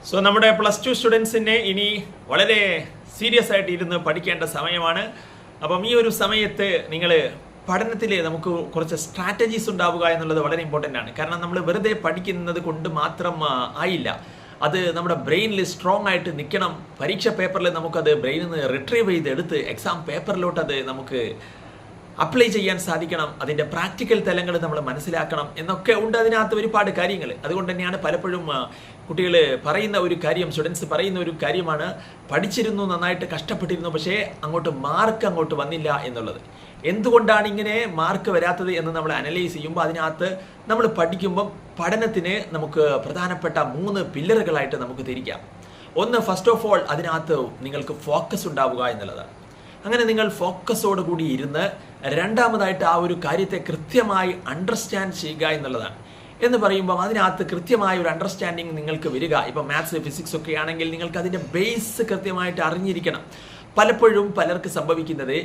So നമ്മുടെ +2 സ്റ്റുഡൻസിനെ ഇനി വളരെ സീരിയസ് ആയിട്ട് ഇരുന്ന് പഠിക്കേണ്ട സമയമാണ്. അപ്പം ഈ ഒരു സമയത്ത് നിങ്ങൾ പഠനത്തിൽ നമുക്ക് കുറച്ച് സ്ട്രാറ്റജീസ് ഉണ്ടാവുക എന്നുള്ളത് വളരെ ഇമ്പോർട്ടൻ്റ് ആണ്. കാരണം നമ്മൾ വെറുതെ പഠിക്കുന്നത് കൊണ്ട് മാത്രം ആയില്ല, അത് നമ്മുടെ ബ്രെയിനിൽ സ്ട്രോങ് ആയിട്ട് നിൽക്കണം. പരീക്ഷ പേപ്പറിൽ നമുക്കത് ബ്രെയിനിൽ നിന്ന് റിട്രീവ് ചെയ്തെടുത്ത് എക്സാം പേപ്പറിലോട്ട് അത് നമുക്ക് അപ്ലൈ ചെയ്യാൻ സാധിക്കണം. അതിൻ്റെ പ്രാക്ടിക്കൽ തലങ്ങൾ നമ്മൾ മനസ്സിലാക്കണം എന്നൊക്കെ ഉണ്ട് അതിനകത്ത് ഒരുപാട് കാര്യങ്ങൾ. അതുകൊണ്ട് തന്നെയാണ് പലപ്പോഴും കുട്ടികൾ പറയുന്ന ഒരു കാര്യം, സ്റ്റുഡൻസ് പറയുന്ന ഒരു കാര്യമാണ്, പഠിച്ചിരുന്നു, നന്നായിട്ട് കഷ്ടപ്പെട്ടിരുന്നു, പക്ഷേ അങ്ങോട്ട് വന്നില്ല എന്നുള്ളത്. എന്തുകൊണ്ടാണ് ഇങ്ങനെ മാർക്ക് വരാത്തത് എന്ന് നമ്മൾ അനലൈസ് ചെയ്യുമ്പോൾ അതിനകത്ത് നമ്മൾ പഠിക്കുമ്പം പഠനത്തിന് നമുക്ക് പ്രധാനപ്പെട്ട 3 പില്ലറുകളായിട്ട് നമുക്ക് തിരിക്കാം. ഒന്ന്, ഫസ്റ്റ് ഓഫ് ഓൾ അതിനകത്ത് നിങ്ങൾക്ക് ഫോക്കസ് ഉണ്ടാവുക എന്നുള്ളതാണ്. അങ്ങനെ നിങ്ങൾ ഫോക്കസോട് കൂടി ഇരുന്ന് രണ്ടാമതായിട്ട് ആ ഒരു കാര്യത്തെ കൃത്യമായി അണ്ടർസ്റ്റാൻഡ് ചെയ്യുക എന്നുള്ളതാണ്. എന്ന് പറയുമ്പോൾ അതിനകത്ത് കൃത്യമായ ഒരു അണ്ടർസ്റ്റാൻഡിങ് നിങ്ങൾക്ക് വരിക. ഇപ്പം മാത്സ്, ഫിസിക്സ് ഒക്കെ ആണെങ്കിൽ നിങ്ങൾക്ക് അതിൻ്റെ ബേസ് കൃത്യമായിട്ട് അറിഞ്ഞിരിക്കണം. പലപ്പോഴും പലർക്ക് സംഭവിക്കുന്നത്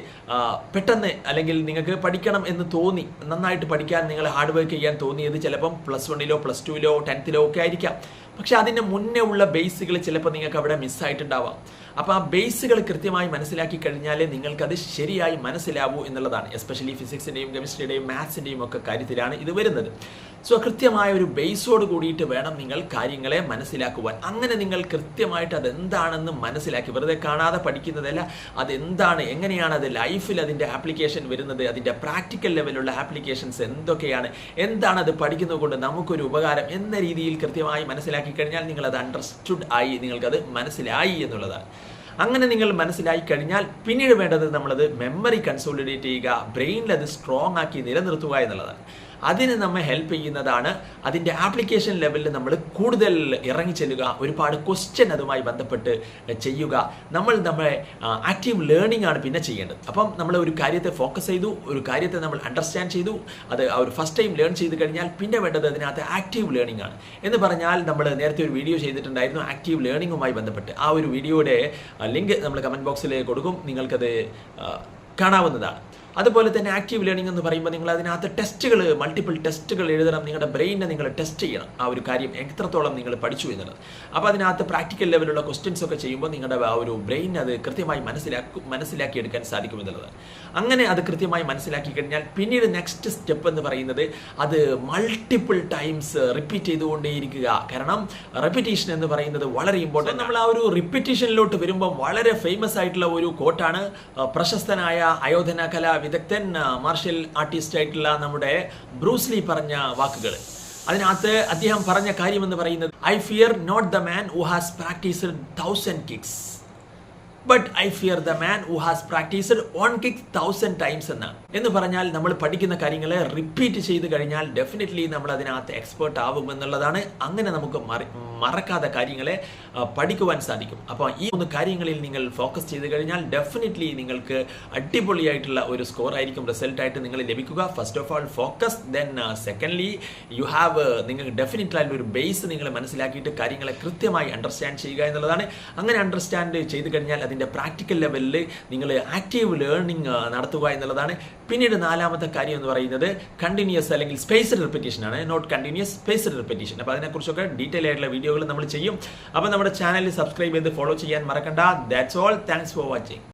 പെട്ടെന്ന്, അല്ലെങ്കിൽ നിങ്ങൾക്ക് പഠിക്കണം എന്ന് തോന്നി, നന്നായിട്ട് പഠിക്കാൻ നിങ്ങൾ ഹാർഡ് വർക്ക് ചെയ്യാൻ തോന്നിയത് ചിലപ്പം +1 +2 10th ഒക്കെ ആയിരിക്കാം. പക്ഷെ അതിൻ്റെ മുന്നേ ഉള്ള ബേസുകൾ ചിലപ്പോൾ നിങ്ങൾക്ക് അവിടെ മിസ്സായിട്ടുണ്ടാവാം. അപ്പോൾ ആ ബേസുകൾ കൃത്യമായി മനസ്സിലാക്കി കഴിഞ്ഞാലേ നിങ്ങൾക്കത് ശരിയായി മനസ്സിലാവൂ എന്നുള്ളതാണ്. എസ്പെഷ്യലി ഫിസിക്സിൻ്റെയും കെമിസ്ട്രിയുടെയും മാത്സിൻ്റെയും ഒക്കെ കാര്യത്തിലാണ് ഇത് വരുന്നത്. സോ കൃത്യമായ ഒരു ബേസോട് കൂടിയിട്ട് വേണം നിങ്ങൾ കാര്യങ്ങളെ മനസ്സിലാക്കുവാൻ. അങ്ങനെ നിങ്ങൾ കൃത്യമായിട്ട് അതെന്താണെന്ന് മനസ്സിലാക്കി, വെറുതെ കാണാതെ പഠിക്കുന്നതല്ല, അതെന്താണ്, എങ്ങനെയാണ് അത് ലൈഫിൽ അതിൻ്റെ ആപ്ലിക്കേഷൻ വരുന്നത്, അതിൻ്റെ പ്രാക്ടിക്കൽ ലെവലുള്ള ആപ്ലിക്കേഷൻസ് എന്തൊക്കെയാണ്, എന്താണ് അത് പഠിക്കുന്നത് കൊണ്ട് നമുക്കൊരു ഉപകാരം എന്ന രീതിയിൽ കൃത്യമായി മനസ്സിലാക്കി കഴിഞ്ഞാൽ നിങ്ങളത് അണ്ടർസ്റ്റുഡ് ആയി, നിങ്ങൾക്കത് മനസ്സിലായി എന്നുള്ളതാണ്. അങ്ങനെ നിങ്ങൾ മനസ്സിലായി കഴിഞ്ഞാൽ പിന്നീട് വേണ്ടത് നമ്മളത് മെമ്മറി കൺസോളിഡേറ്റ് ചെയ്യുക, ബ്രെയിനിൽ അത് സ്ട്രോങ് ആക്കി നിലനിർത്തുക എന്നുള്ളതാണ്. അതിന് നമ്മെ ഹെൽപ്പ് ചെയ്യുന്നതാണ് അതിൻ്റെ ആപ്ലിക്കേഷൻ ലെവലിൽ നമ്മൾ കൂടുതൽ ഇറങ്ങിച്ചെല്ലുക, ഒരുപാട് ക്വസ്റ്റ്യൻ അതുമായി ബന്ധപ്പെട്ട് ചെയ്യുക. നമ്മളെ ആക്റ്റീവ് ലേണിംഗ് ആണ് പിന്നെ ചെയ്യേണ്ടത്. അപ്പം നമ്മൾ ഒരു കാര്യത്തെ ഫോക്കസ് ചെയ്തു, ഒരു കാര്യത്തെ നമ്മൾ അണ്ടർസ്റ്റാൻഡ് ചെയ്തു, അത് ആ ഒരു ഫസ്റ്റ് ടൈം ലേൺ ചെയ്ത് കഴിഞ്ഞാൽ പിന്നെ വേണ്ടത് അതിനകത്ത് ആക്റ്റീവ് ലേണിംഗ് ആണ്. എന്ന് പറഞ്ഞാൽ നമ്മൾ നേരത്തെ ഒരു വീഡിയോ ചെയ്തിട്ടുണ്ടായിരുന്നു ആക്റ്റീവ് ലേണിംഗുമായി ബന്ധപ്പെട്ട്. ആ ഒരു വീഡിയോയുടെ ലിങ്ക് നമ്മൾ കമൻറ്റ് ബോക്സിൽ കൊടുക്കും, നിങ്ങൾക്കത് കാണാവുന്നതാണ്. അതുപോലെ തന്നെ ആക്റ്റീവ് ലേണിംഗ് എന്ന് പറയുമ്പോൾ നിങ്ങൾ അതിനകത്ത് ടെസ്റ്റുകൾ, മൾട്ടിപ്പിൾ ടെസ്റ്റുകൾ എഴുതണം. നിങ്ങളുടെ ബ്രെയിനെ നിങ്ങൾ ടെസ്റ്റ് ചെയ്യണം, ആ ഒരു കാര്യം എത്രത്തോളം നിങ്ങൾ പഠിച്ചു എന്നുള്ളത്. അപ്പോൾ അതിനകത്ത് പ്രാക്ടിക്കൽ ലെവലുള്ള ക്വസ്റ്റ്യൻസ് ഒക്കെ ചെയ്യുമ്പോൾ നിങ്ങളുടെ ആ ഒരു ബ്രെയിൻ അത് കൃത്യമായി മനസ്സിലാക്കിയെടുക്കാൻ സാധിക്കുമെന്നുള്ളതാണ്. അങ്ങനെ അത് കൃത്യമായി മനസ്സിലാക്കി കഴിഞ്ഞാൽ പിന്നീട് നെക്സ്റ്റ് സ്റ്റെപ്പ് എന്ന് പറയുന്നത് അത് മൾട്ടിപ്പിൾ ടൈംസ് റിപ്പീറ്റ് ചെയ്തുകൊണ്ടേയിരിക്കുക. കാരണം റെപ്പിറ്റീഷൻ എന്ന് പറയുന്നത് വളരെ ഇമ്പോർട്ടൻ്റ്. നമ്മൾ ആ ഒരു റിപ്പീറ്റേഷനിലോട്ട് വരുമ്പോൾ വളരെ ഫേമസ് ആയിട്ടുള്ള ഒരു കോട്ടാണ് പ്രശസ്തനായ അയോധന കലാ വിദഗ്ധൻ, മാർഷ്യൽ ആർട്ടിസ്റ്റ് ആയിട്ടുള്ള നമ്മുടെ ബ്രൂസ് ലീ പറഞ്ഞ വാക്കുകൾ. അതിനകത്ത് അദ്ദേഹം പറഞ്ഞ കാര്യം എന്ന് പറയുന്നത്, I fear not the man who has practised 1000 kicks, but I fear the man who has practised 1 kick 1000 times എന്നാണ്. എന്ന് പറഞ്ഞാൽ നമ്മൾ പഠിക്കുന്ന കാര്യങ്ങളെ റിപ്പീറ്റ് ചെയ്ത് കഴിഞ്ഞാൽ ഡെഫിനറ്റ്ലി നമ്മൾ അതിനകത്ത് എക്സ്പേർട്ട് ആവും എന്നുള്ളതാണ്. അങ്ങനെ നമുക്ക് മറക്കാതെ കാര്യങ്ങളെ പഠിക്കുവാൻ സാധിക്കും. അപ്പോൾ ഈ 3 കാര്യങ്ങളിൽ നിങ്ങൾ ഫോക്കസ് ചെയ്ത് കഴിഞ്ഞാൽ ഡെഫിനറ്റ്ലി നിങ്ങൾക്ക് അടിപൊളിയായിട്ടുള്ള ഒരു സ്കോർ ആയിരിക്കും റിസൾട്ടായിട്ട് നിങ്ങൾ ലഭിക്കുക. First of all focus, then secondly you have, നിങ്ങൾക്ക് ഡെഫിനറ്റ്ലി ആയിട്ടുള്ള ഒരു ബേസ് നിങ്ങൾ മനസ്സിലാക്കിയിട്ട് കാര്യങ്ങളെ കൃത്യമായി അണ്ടർസ്റ്റാൻഡ് ചെയ്യുക എന്നുള്ളതാണ്. അങ്ങനെ അണ്ടർസ്റ്റാൻഡ് ചെയ്ത് കഴിഞ്ഞാൽ അതിൻ്റെ പ്രാക്ടിക്കൽ ലെവലിൽ നിങ്ങൾ ആക്റ്റീവ് ലേണിംഗ് നടത്തുക എന്നുള്ളതാണ്. പിന്നീട് 4ാമത്തെ കാര്യം എന്ന് പറയുന്നത് കണ്ടിന്യൂസ് അല്ലെങ്കിൽ സ്പേസ്ഡ് റിപ്പീറ്റേഷൻ ആണ്, നോട്ട് കണ്ടിന്യൂസ്, സ്പേസ്ഡ് റിപ്പീറ്റേഷൻ. അപ്പോൾ അതിനെക്കുറിച്ചൊക്കെ ഡീറ്റെയിൽ ആയിട്ടുള്ള വീഡിയോകൾ നമ്മൾ ചെയ്യും. അപ്പോൾ നമ്മുടെ ചാനൽ സബ്സ്ക്രൈബ് ചെയ്ത് ഫോളോ ചെയ്യാൻ മറക്കണ്ട. That's all. Thanks for watching.